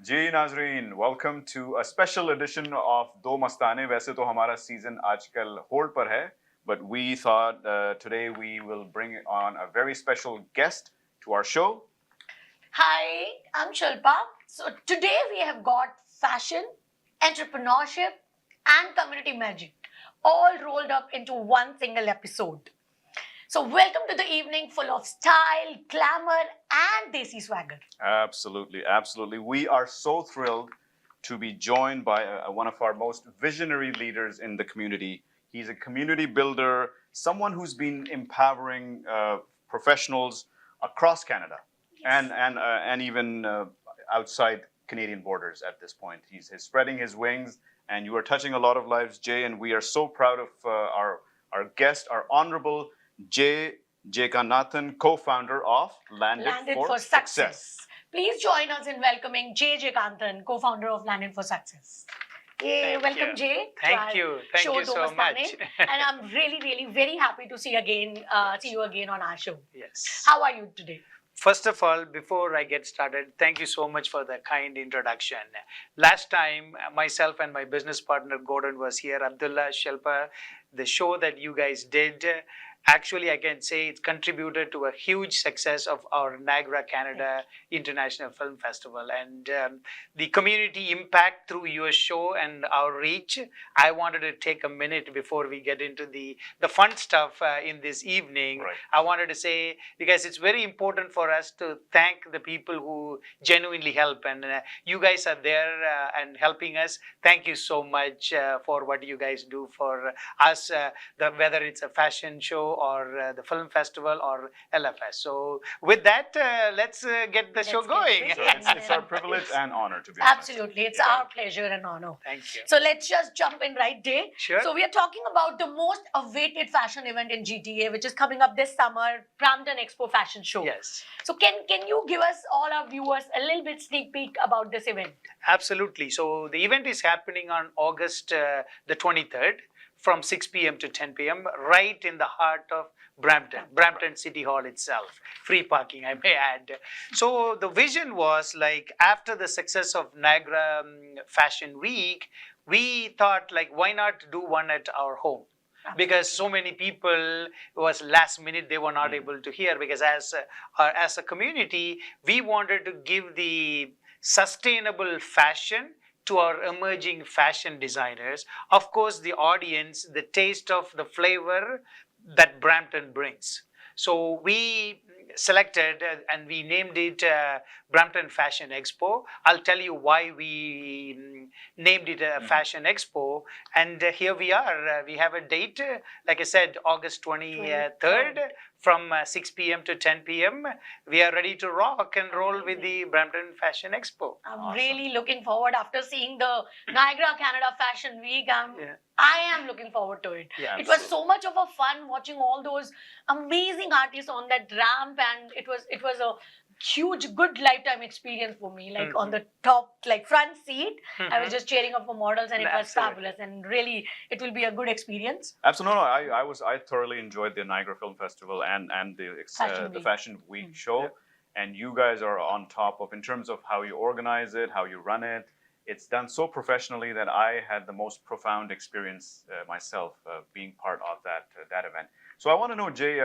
जी नाजरीन, welcome to a special edition of दो मस्ताने. वैसे तो हमारा season आजकल hold पर है, but we thought today we will bring on a very special guest to our show. Hi, I'm Shilpa. So today we have got fashion, entrepreneurship, and community magic all rolled up into one single episode. So welcome to the evening full of style, glamour, and desi swagger. Absolutely, absolutely. We are so thrilled to be joined by one of our most visionary leaders in the community. He's a community builder, someone who's been empowering professionals across Canada and even outside Canadian borders at this point. He's spreading his wings, and you are touching a lot of lives, Jay, and we are so proud of our guest, our honorable Jay Jekanathan, co-founder of Landed for Success. Please join us in welcoming Jay Jekanathan, co-founder of Landed for Success. Yay, welcome you. Jay. Thank you. Thank you so much. And I'm really very happy to see you again on our show. Yes. How are you today? First of all, before I get started, thank you so much for the kind introduction. Last time, myself and my business partner Gordon was here, Abdullah, Shilpa, the show that you guys did, actually, I can say it contributed to a huge success of our Niagara, Canada International Film Festival. And the community impact through your show and our reach, I wanted to take a minute before we get into the fun stuff in this evening. Right. I wanted to say, because it's very important for us to thank the people who genuinely help. And you guys are there and helping us. Thank you so much for what you guys do for us, whether it's a fashion show or the film festival or LFS. So with that, let's get the show going. So it's our privilege and honor to be honest. Absolutely. It's our pleasure and honor. Thank you. So let's just jump in right there. Sure. So we are talking about the most awaited fashion event in GTA, which is coming up this summer, Brampton EXPO Fashion Show. Yes. So can you give us, all our viewers, a little bit sneak peek about this event? Absolutely. So the event is happening on August the 23rd from 6 p.m. to 10 p.m. right in the heart of Brampton City Hall itself. Free parking, I may add. So the vision was like after the success of Niagara Fashion Week, we thought like why not do one at our home? Because so many people, it was last minute, they were not able to hear, because as a community, we wanted to give the sustainable fashion to our emerging fashion designers. Of course, the audience, the taste of the flavor that Brampton brings. So we selected and we named it Brampton Fashion Expo. I'll tell you why we named it a Fashion Expo. And here we are. We have a date, like I said, August 23rd from 6 p.m. to 10 p.m. We are ready to rock and roll with the Brampton Fashion Expo. I'm really looking forward after seeing the Niagara Canada Fashion Week. I am looking forward to it. Yeah, it was so much of a fun watching all those amazing artists on that ramp, and it was a huge good lifetime experience for me, like on the top, like front seat. I was just cheering up for models, and it was fabulous, and really it will be a good experience. Absolutely. No, I thoroughly enjoyed the Niagara Film Festival and the Fashion Week show. Yeah. And you guys are on top of, in terms of how you organize it, how you run it. It's done so professionally that I had the most profound experience myself being part of that event. So I want to know, Jay,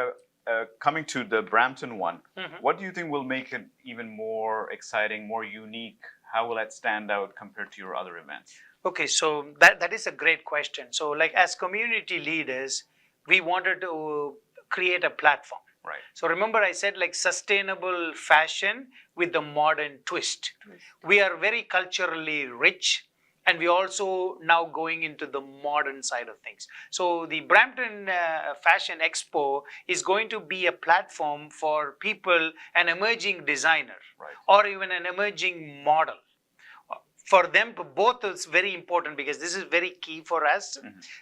coming to the Brampton one, what do you think will make it even more exciting, more unique? How will it stand out compared to your other events? Okay, so that is a great question. So like as community leaders, we wanted to create a platform. Right. So remember I said like sustainable fashion with the modern twist. We are very culturally rich, and we also now going into the modern side of things. So the Brampton Fashion Expo is going to be a platform for people, an emerging designer, or even an emerging model. For them, both is very important, because this is very key for us,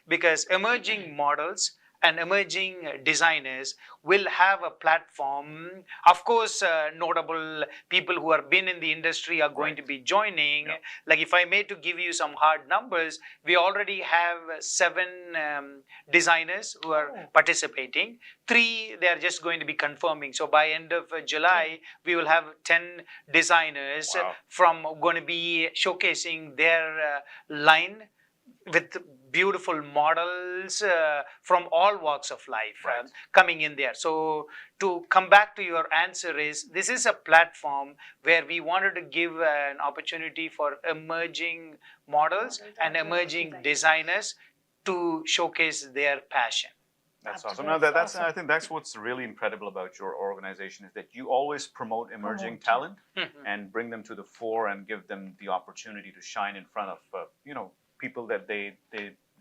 because emerging models and emerging designers will have a platform. Of course, notable people who have been in the industry are going to be joining. Yeah. Like if I may to give you some hard numbers, we already have 7 designers who are participating. 3, they are just going to be confirming. So by end of July, we will have 10 designers Wow. from going to be showcasing their line with beautiful models from all walks of life Right. coming in there. So to come back to your answer is, this is a platform where we wanted to give an opportunity for emerging models and emerging designers to showcase their passion. That's Absolutely. awesome. No, that's Awesome. I think that's what's really incredible about your organization is that you always promote emerging talent and bring them to the fore and give them the opportunity to shine in front of people that they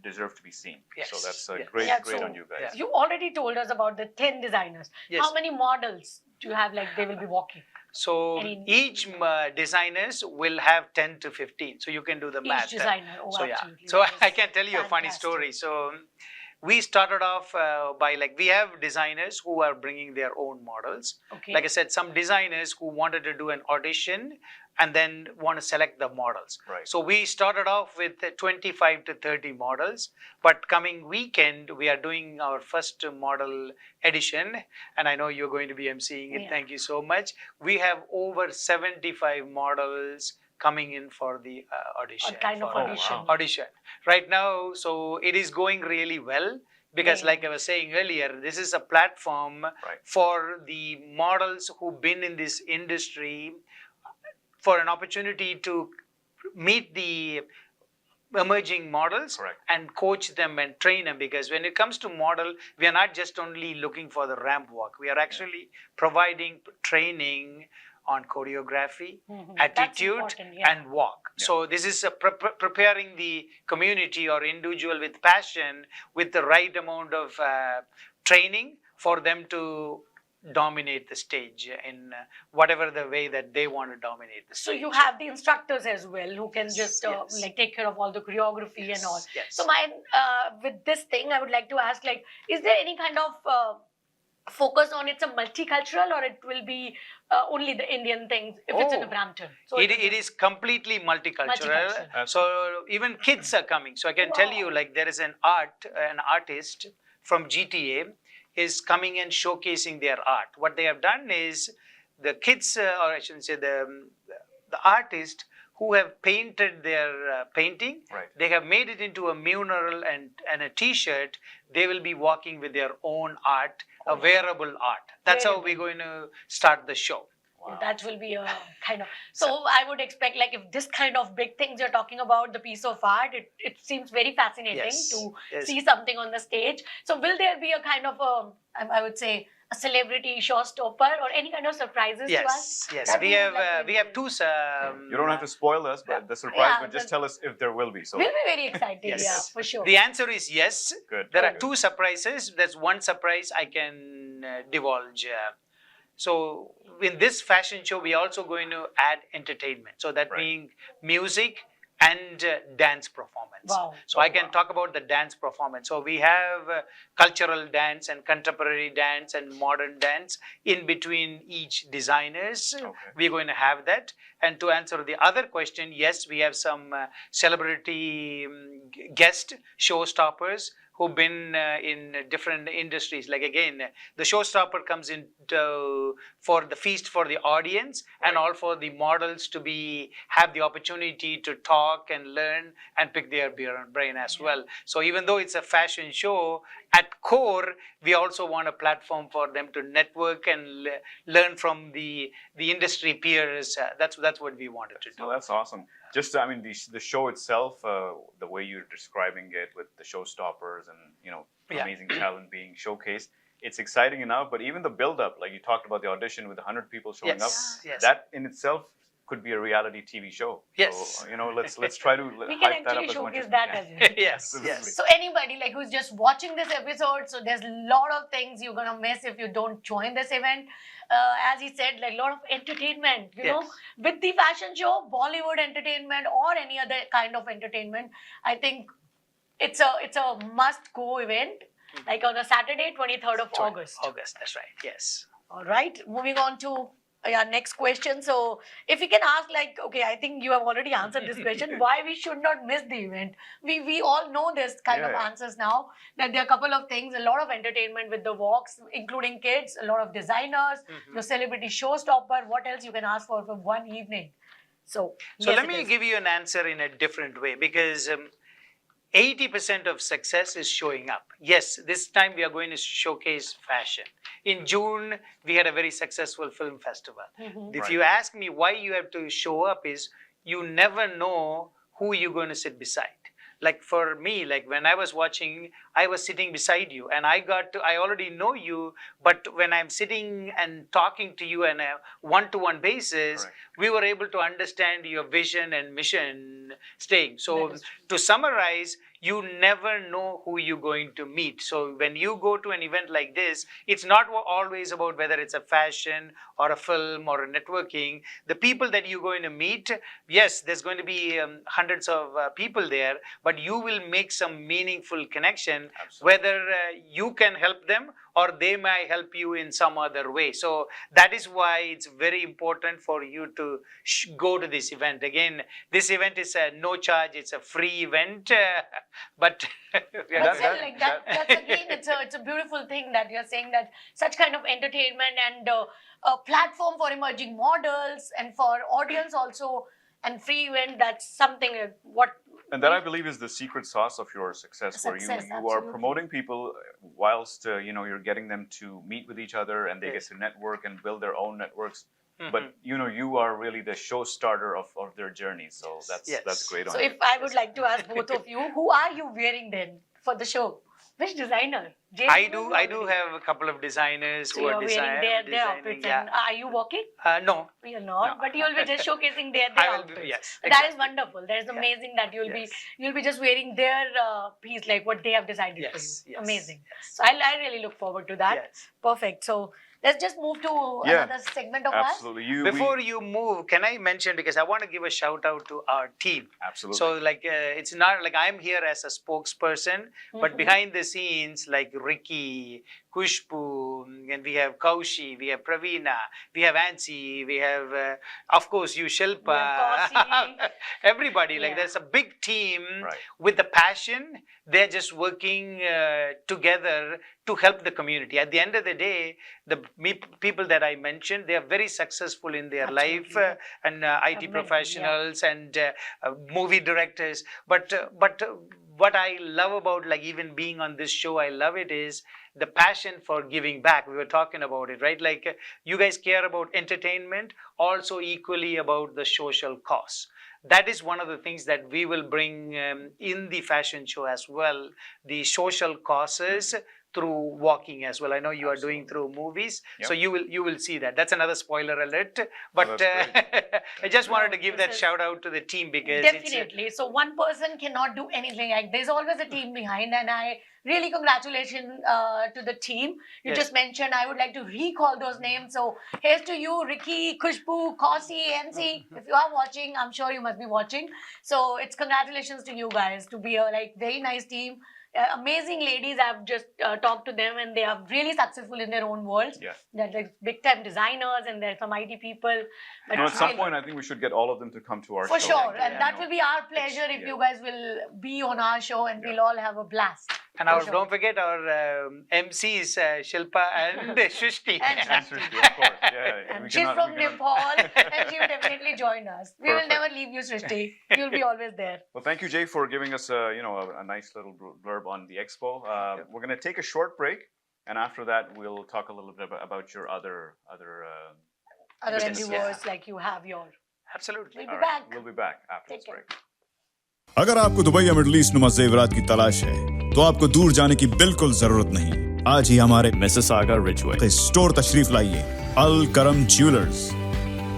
deserve to be seen. Yes. So that's Yes. great, Yeah, great so on you guys. you already told us about the 10 designers. Yes. How many models do you have, like they will be walking? So Any- each designers will have 10 to 15. So you can do the math. Each designer. Oh, So yeah. absolutely. So That I is can tell you a funny fantastic. story. So we started off by we have designers who are bringing their own models. Okay. Like I said, some designers who wanted to do an audition and then want to select the models. Right. So we started off with 25 to 30 models, but coming weekend, we are doing our first model edition. And I know you're going to be emceeing it. Yeah. Thank you so much. We have over 75 models coming in for the audition. A kind of for- audition. wow. audition right now. So it is going really well because, Yeah. like I was saying earlier, this is a platform for the models who've been in this industry for an opportunity to meet the emerging models. Correct. And coach them and train them, because when it comes to model, we are not just only looking for the ramp walk. We are actually providing training on choreography, That's attitude, important, yeah. and walk. So this is preparing the community or individual with passion with the right amount of training for them to dominate the stage in whatever the way that they want to dominate the So stage. you have the instructors as well who can just Yes. like take care of all the choreography and all. Yes. So my with this thing, I would like to ask, like, is there any kind of focus on it's a multicultural, or it will be only the Indian things if it's in a Oh. Brampton? So It is completely multicultural. Multicultural. So even kids are coming. So I can tell you, Wow. like, there is an artist from GTA is coming and showcasing their art. What they have done is the kids, or I shouldn't say the artist who have painted their painting, Right. they have made it into a mural and a T-shirt. They will be walking with their own art, a wearable art. That's how we're going to start the show. that will be a kind of. So I would expect, like, if this kind of big things you're talking about, the piece of art, it seems very fascinating Yes. to Yes. see something on the stage. So will there be a kind of I would say a celebrity showstopper or any kind of surprises to us? Yes. That We we would have like to we have include. two. You don't have to spoil us, but the surprise. Yeah, but just but- tell us if there will be. So We'll be very excited, Yes. yeah, for sure. The answer is yes. good. There are Good. 2 surprises. There's one surprise I can divulge. So in this fashion show, we are also going to add entertainment. So that Right. being music and dance performance. Wow. So I can talk about the dance performance. So we have cultural dance and contemporary dance and modern dance in between each designers. Okay. We're going to have that. And to answer the other question, yes, we have some celebrity guest showstoppers who've been in different industries. Like again, the showstopper comes in for the feast for the audience and all for the models to have the opportunity to talk and learn and pick their brain as well. So even though it's a fashion show, at core, we also want a platform for them to network and learn from the industry peers. That's what we wanted to do. No, that's awesome. Just, I mean, the show itself, the way you're describing it with the showstoppers and, Yeah. amazing talent being showcased, it's exciting enough. But even the build-up, like you talked about the audition with 100 people showing Yes. up, Yes. that in itself could be a reality TV show. Yes. So, let's try to We can hype that up actually as much showcase as we that can. as well. Yes. Absolutely. Yes. So anybody like who's just watching this episode, so there's a lot of things you're gonna miss if you don't join this event. As he said, like a lot of entertainment, you know, Yes. with the fashion show, Bollywood entertainment or any other kind of entertainment. I think it's a must-go event. like on a Saturday, 23rd of August. August, that's right. Yes. All right, moving on to our next question. So, if we can ask, like, okay, I think you have already answered this question. Why we should not miss the event? We all know this kind of answers now. That there are a couple of things, a lot of entertainment with the walks, including kids, a lot of designers, your celebrity showstopper. What else you can ask for one evening? So yes, let me give you an answer in a different way, because 80% of success is showing up. Yes, this time we are going to showcase fashion. In June, we had a very successful film festival. If you ask me why you have to show up, is you never know who you're going to sit beside. Like for me, like when I was watching, I was sitting beside you and I already know you, but when I'm sitting and talking to you on a one-to-one basis, we were able to understand your vision and mission staying. So to summarize, you never know who you're going to meet. So when you go to an event like this, it's not always about whether it's a fashion or a film or a networking. The people that you're going to meet, yes, there's going to be hundreds of people there, but you will make some meaningful connection, whether you can help them or they may help you in some other way. So that is why it's very important for you to go to this event. Again, this event is no charge, it's a free event. But that's again, it's a beautiful thing that you're saying, that such kind of entertainment and a platform for emerging models and for audience also, and free event, that's something and that I believe is the secret sauce of your success, where you are promoting people whilst you're getting them to meet with each other and they get to network and build their own networks. But you are really the show starter of their journey. So that's great. So if I would like to ask both of you, who are you wearing then for the show? Which designer? I do have a couple of designers who are wearing their outfits. And are you walking? No. You're not, but you'll be just showcasing their outfits. Yes. Exactly. That is wonderful. That is amazing that you'll be just wearing their piece, like what they have decided for you. Amazing. So I really look forward to that. Perfect. So let's just move to another segment of absolutely. Before you move, can I mention, because I want to give a shout out to our team. Absolutely. So like it's not like I'm here as a spokesperson, but behind the scenes, like Ricky, Kushbu, and we have Kaushi, we have Praveena, we have Ansi, we have of course you, Shilpa, everybody. Like there's a big team with the passion. They're just working together to help the community. At the end of the day, the people that I mentioned, they are very successful in their life, and IT professionals and movie directors. But what I love about, like, even being on this show, I love it, is the passion for giving back. We were talking about it, right? Like you guys care about entertainment, also equally about the social cause. That is one of the things that we will bring in the fashion show as well, the social causes through walking as well. I know you are doing through movies, so you will see that. That's another spoiler alert. But I just wanted to give that shout out to the team, because definitely. So one person cannot do anything. Like there's always a team behind, and I really congratulations to the team. You just mentioned. I would like to recall those names. So here's to you, Ricky, Kushbu, Kausi, NC. If you are watching, I'm sure you must be watching. So it's congratulations to you guys to be a very nice team. Amazing ladies. I've just talked to them, and they are really successful in their own worlds. They're like big time designers, and there's some IT people. But at some point, I think we should get all of them to come to our show. For sure, and that will be our pleasure if you guys will be on our show, and we'll all have a blast. And don't forget our MCs, Shilpa and Shrishti. And Shrishti, of course. And she's from Nepal, and she will definitely join us. We will never leave you, Shrishti. You'll be always there. Well, thank you, Jay, for giving us a nice little blurb on the expo. We're going to take a short break, and after that, we'll talk a little bit about your other endeavors, like you have your. Absolutely. We'll be back. We'll be back after this break. अगर आपको Dubai या middle east नुमा जेवरात की तलाश है, तो आपको दूर जाने की बिल्कुल जरूरत नहीं। आज ही हमारे मिसिसागा रिचवे स्टोर तशरीफ लाइए, अल करम ज्वेलर्स।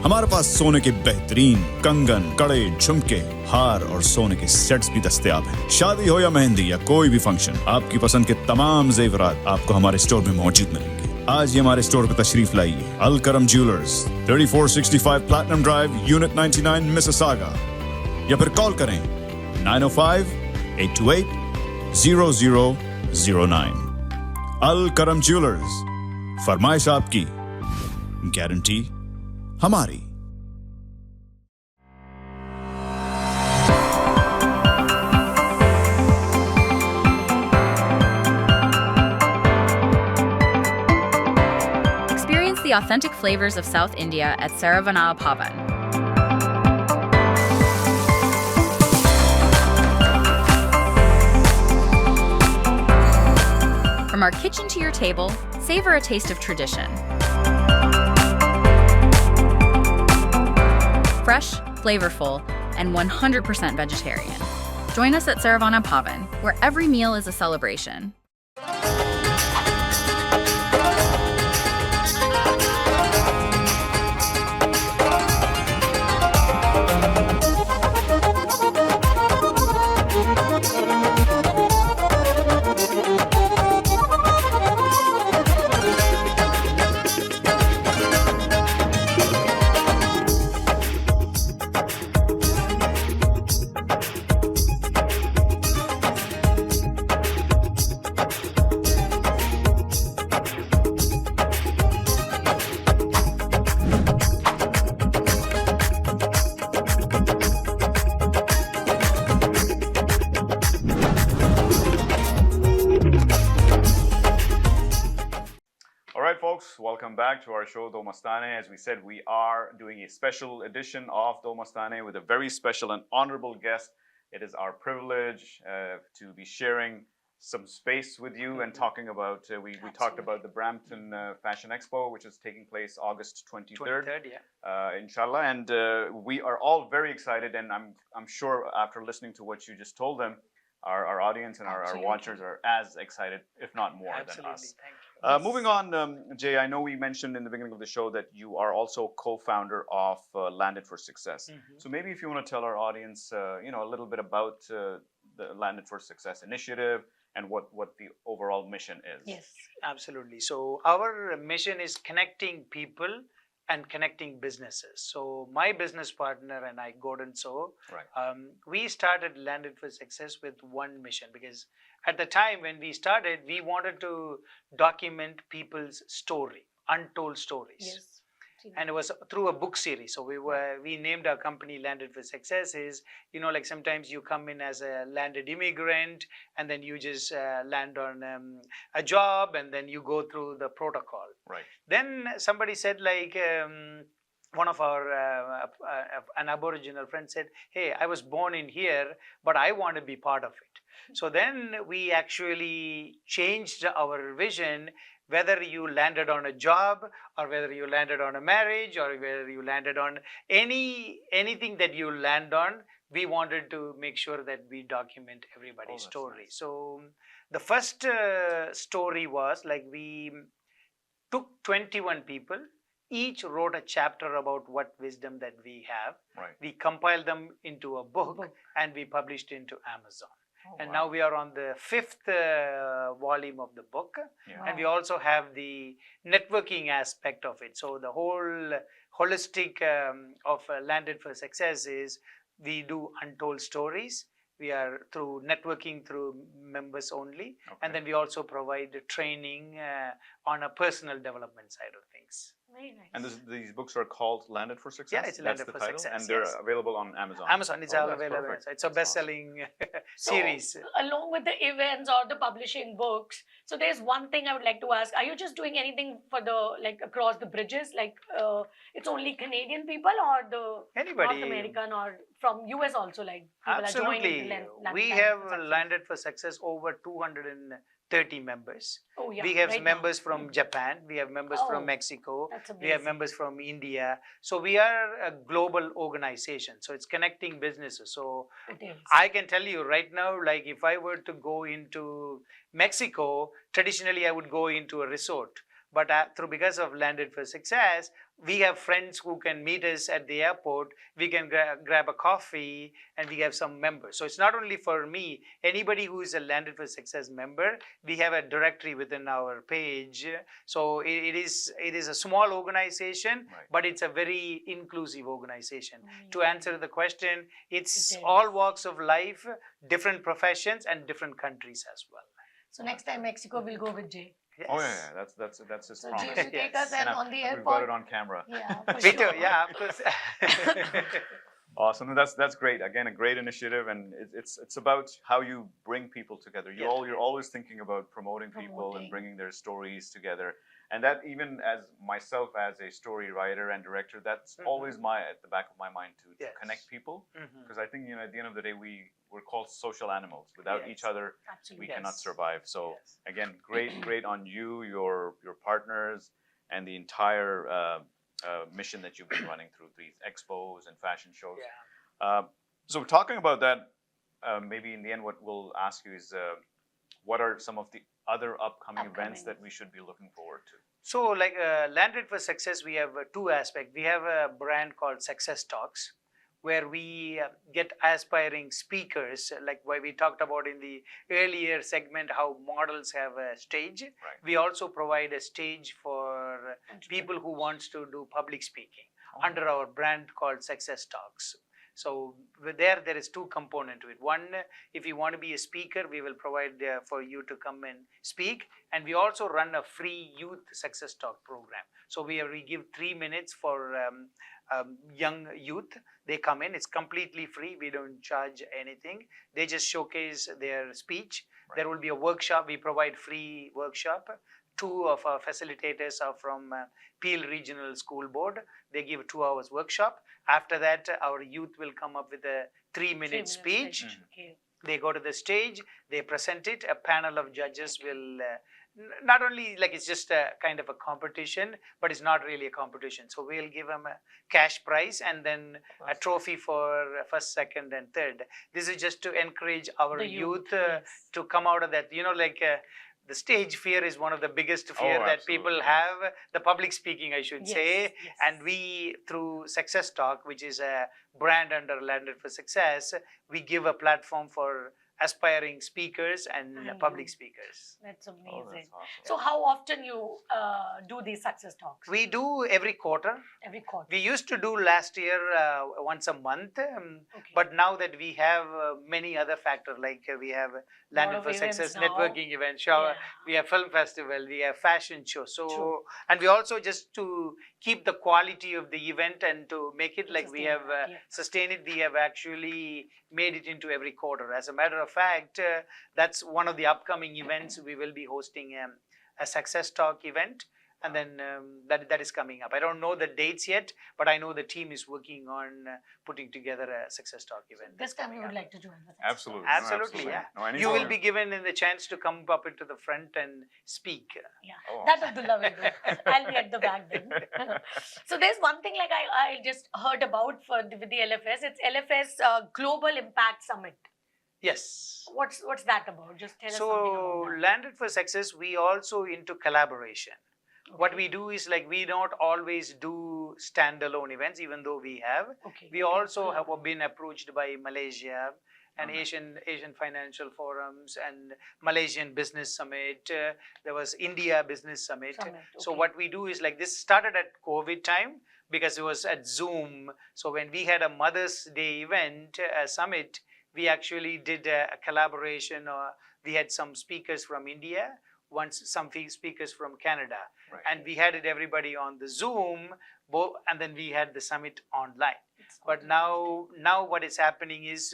हमारे पास सोने के बेहतरीन कंगन, कड़े, झुमके, हार और सोने के सेट्स भी दस्तयाब हैं। शादी हो या मेहंदी या कोई भी फंक्शन, आपकी पसंद के तमाम जेवरात आपको हमारे स्टोर में मौजूद मिलेंगे। आज ही हमारे स्टोर पर तशरीफ लाइए, अल करम jewellers, 3465 platinum drive, unit 99, Mississauga, या फिर कॉल करें 905-828-0009. अल करम ज्वेलर्स, फरमाइश आपकी, गारंटी हमारी। Experience the authentic flavors of South India at Saravanaa Pavan. From our kitchen to your table, savor a taste of tradition. Fresh, flavorful, and 100% vegetarian. Join us at Saravana Pavan, where every meal is a celebration. All right, folks, welcome back to our show, Do Mastane. As we said, we are doing a special edition of Do Mastane with a very special and honorable guest. It is our privilege to be sharing some space with you and talking about, we talked about the Brampton Fashion Expo, which is taking place August 23rd. 23rd, yeah. Inshallah. And we are all very excited, and I'm sure after listening to what you just told them, our audience and our watchers are as excited, if not more, than us. Thank you. Moving on, Jay, I know we mentioned in the beginning of the show that you are also co-founder of Landed for Success. So maybe if you want to tell our audience, a little bit about the Landed for Success initiative and what the overall mission is. Yes. Absolutely. So our mission is connecting people and connecting businesses. So my business partner and I, Gordon So, Right. we started Landed for Success with one mission, because at the time when we started, we wanted to document people's story, untold stories. Yes. And it was through a book series. So we named our company Landed for Success. Is, like sometimes you come in as a landed immigrant and then you just land on a job and then you go through the protocol. Right. Then somebody said, like, one of our an Aboriginal friend said, hey, I was born in here, but I want to be part of it. So then we actually changed our vision. Whether you landed on a job or whether you landed on a marriage or whether you landed on anything that you land on, we wanted to make sure that we document everybody's story. Nice. So the first story was like we took 21 people, each wrote a chapter about what wisdom that we have. Right. We compiled them into a book and we published into Amazon. And now we are on the 5th volume of the book. Yeah. And we also have the networking aspect of it. So the whole holistic of Landed for Success is we do untold stories. We are through networking through members only. Okay. And then we also provide training on a personal development side of things. Very nice. And these books are called Landed for Success? Yeah, it's Landed That's the for title? Success, And they're yes. available on Amazon? Amazon is that's available. perfect. It's a That's awesome. best-selling So, series. along with the events or the publishing books, so there's one thing I would like to ask: are you just doing anything for the across the bridges? It's only Canadian people or the Anybody. North American or from US also? Like people are joining Absolutely. the We have Landed for Success over 230 members. Oh yeah. We have right members now. from Japan. We have members Oh, from Mexico. That's amazing. We have members from India. So we are a global organization. So it's connecting businesses. So It is. I can tell you right now, like if I were to go into Mexico, traditionally I would go into a resort. But because of Landed for Success, we have friends who can meet us at the airport. We can grab a coffee, and we have some members. So it's not only for me. Anybody who is a Landed for Success member, we have a directory within our page. So it is a small organization, Right. but it's a very inclusive organization. To Amazing. answer the question, it's It is. all walks of life, different professions, and different countries as well. So next time Mexico will go with Jay. Yes. Oh yeah, that's his So promise. Jay, you take us Yes. and And on the we've got airport. it on camera. Yeah, for Me too. sure. Yeah, of course. Awesome. No, that's great. Again, a great initiative, and it's about how you bring people together. Yeah. You're always thinking about promoting people and Promoting. bringing their stories together. And that, even as myself as a story writer and director, that's always at the back of my mind to Yes. connect people, Mhm. because I think at the end of the day we're called social animals. Without each Yes. other, we Absolutely. cannot Yes. survive. So Yes. again, great on you, your partners, and the entire mission that you've been running through these expos and fashion shows. Yeah. So talking about that, maybe in the end, what we'll ask you is, what are some of the other upcoming events that we should be looking forward to? So, like Landed for Success, we have two aspects. We have a brand called Success Talks, where we get aspiring speakers, like what we talked about in the earlier segment, how models have a stage. Right. We also provide a stage for people who wants to do public speaking under our brand called Success Talks. So there is two components to it. One, if you want to be a speaker, we will provide for you to come and speak. And we also run a free youth success talk program. So we give 3 minutes for young youth. They come in, it's completely free. We don't charge anything. They just showcase their speech. Right. There will be a workshop. We provide free workshop. Two of our facilitators are from Peel Regional School Board. They give 2 hours workshop. After that, our youth will come up with a 3-minute speech. Okay. They go to the stage, they present it. A panel of judges will not only, like, it's just a kind of a competition, but it's not really a competition. So we'll give them a cash prize and then a trophy for first, second, and third. This is just to encourage our The youth yes. to come out of that. The stage fear is one of the biggest fear that absolutely, people yes. have. The public speaking, I should Yes, say. yes. And we, through Success Talk, which is a brand under Landed for Success, we give a platform for aspiring speakers and public speakers. That's amazing. Oh, that's awesome. So how often you do these success talks? We do every quarter. Every quarter. We used to do last year once a month, Okay. but now that we have many other factors, like we have Landed of for Success events now. networking event, Yeah. we have film festival, we have fashion show. So, True. and we also, just to keep the quality of the event and to make it like we have Sustain it, yeah. sustained it, we have actually made it into every quarter. As a matter of fact, that's one of the upcoming events. We will be hosting a Success Talk event. And then that is coming up. I don't know the dates yet, but I know the team is working on putting together a Success Talk event. This time you would like to join us. Absolutely. Absolutely, yeah. No, You will anytime. be given in the chance to come up into the front and speak. Yeah, Oh. that Abdullah will do. I'll be at the back then. So there's one thing like I just heard about with the LFS. It's LFS Global Impact Summit. Yes. What's that about? Just tell us something So, about that. Landed for Success, we also into collaboration. What we do is, like, we don't always do standalone events, even though we have. Okay. We also have been approached by Malaysia and Asian Financial Forums and Malaysian Business Summit. There was India Business Summit. So okay. what we do is, like, this started at COVID time because it was at Zoom. So when we had a Mother's Day event, a summit, we actually did a collaboration. We had some speakers from India, some speakers from Canada. Right. And we had everybody on the Zoom, and then we had the summit online. But now what is happening is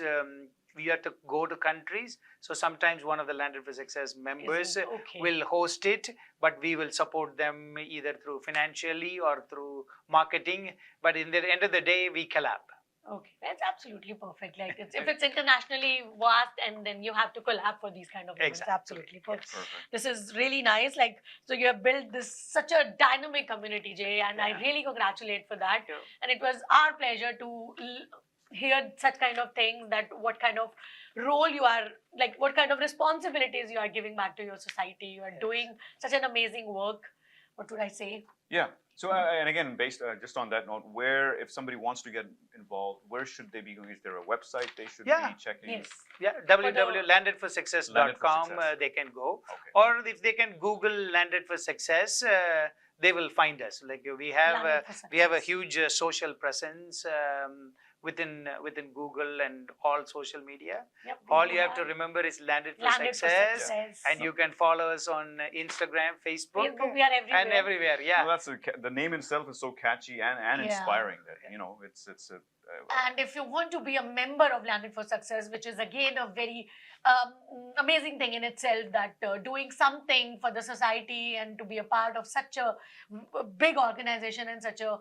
we have to go to countries. So sometimes one of the Landed for Success members Okay. will host it, but we will support them either through financially or through marketing. But in the end of the day, we collab. Okay, that's absolutely perfect. Like if it's internationally vast, and then you have to collab for these kind of events. Exactly. Absolutely perfect. Perfect. This is really nice. Like, so you have built such a dynamic community, Jay, and I really congratulate for that. Yeah. And it was our pleasure to hear such kind of things, that what kind of role you are, like what kind of responsibilities you are giving back to your society. You are doing such an amazing work. What would I say? Yeah. So, and again, based just on that note, if somebody wants to get involved, where should they be going? Is there a website they should be checking? Yes. Yeah, www.landedforsuccess.com, they can go. Okay. Or if they can Google Landed for Success, they will find us. Like we have a huge social presence. within Google and all social media. Yep, All we you have to have remember is Landed for Landed for Success. Success. And you can follow us on Instagram, Facebook, Facebook, we are everywhere. and everywhere. Yeah. Well, the name itself is so catchy and Yeah. inspiring that it's a And if you want to be a member of Landed for Success, which is again a very amazing thing in itself, that doing something for the society and to be a part of such a big organization and such a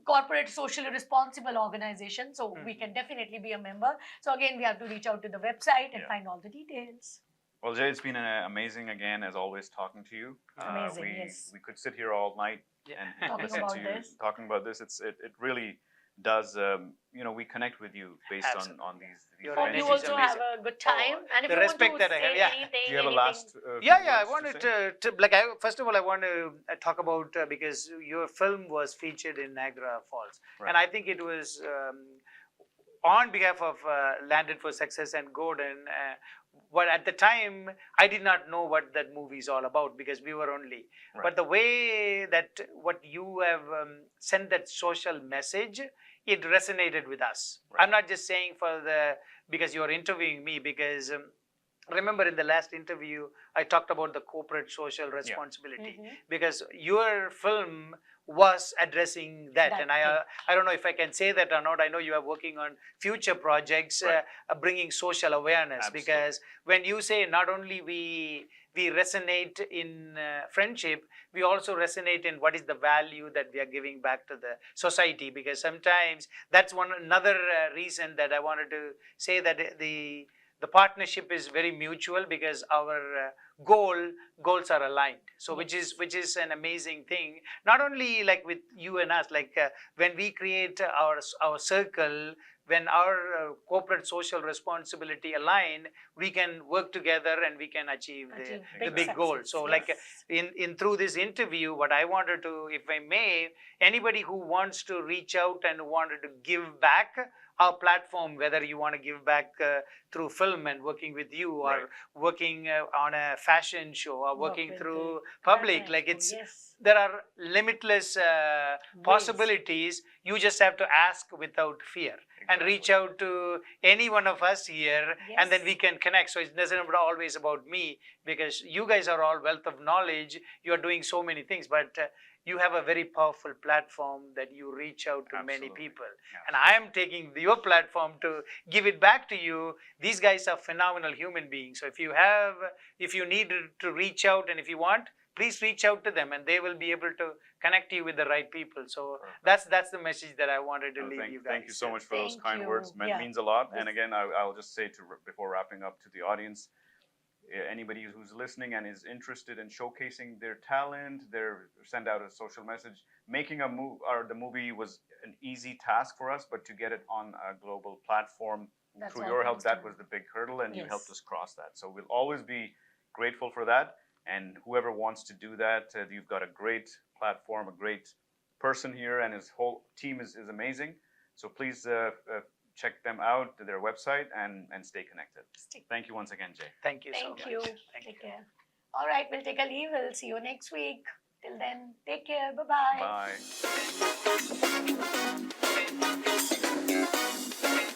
corporate, socially responsible organization. So we can definitely be a member. So again, we have to reach out to the website and find all the details. Well, Jay, it's been amazing again, as always, talking to you. Amazing, we, yes. we could sit here all night and Talking listen about to you this. talking about this. It really does. We connect with you based Absolutely. on these. Your Hope energy you is also amazing. have a good time. And if the you respect want to that I say have, yeah. anything, Do you have a anything- last? I few words wanted say? first of all, I want to talk about because your film was featured in Niagara Falls, Right. and I think it was on behalf of Landed for Success and Gordon. But at the time, I did not know what that movie is all about because we were only. Right. But the way that what you have sent that social message, it resonated with us. Right. I'm not just saying because you're interviewing me because. Remember in the last interview, I talked about the corporate social responsibility because your film was addressing that. And I don't know if I can say that or not. I know you are working on future projects bringing social awareness. Absolutely. Because when you say not only we resonate in friendship, we also resonate in what is the value that we are giving back to the society. Because sometimes that's another reason that I wanted to say that the partnership is very mutual because our goals are aligned. So which is an amazing thing. Not only like with you and us, like when we create our circle, when our corporate social responsibility align, we can work together and we can achieve the big goal. So like in through this interview, what I wanted to, if I may, anybody who wants to reach out and wanted to give back, our platform, whether you want to give back through film and working with you, or working on a fashion show, or working through public, like there are limitless possibilities. You just have to ask without fear and reach out to any one of us here, and then we can connect. So it doesn't always about me, because you guys are all wealth of knowledge. You are doing so many things, but you have a very powerful platform that you reach out to many people. And I am taking your platform to give it back to you. These guys are phenomenal human beings. So if you need to reach out and if you want, please reach out to them and they will be able to connect you with the right people. So that's the message that I wanted to leave you guys. Thank you so much for those kind words. Means a lot. And again, I'll just say before wrapping up to the audience, anybody who's listening and is interested in showcasing their talent, send out a social message. Making the movie was an easy task for us, but to get it on a global platform through your help, that was the big hurdle, and you helped us cross that. So we'll always be grateful for that. And whoever wants to do that, you've got a great platform, a great person here, and his whole team is amazing. So please check them out, their website, and stay connected. Thank you once again, Jay. Thank you so much. Thank you. Take care. All right, we'll take a leave. We'll see you next week. Till then, take care. Bye-bye. Bye.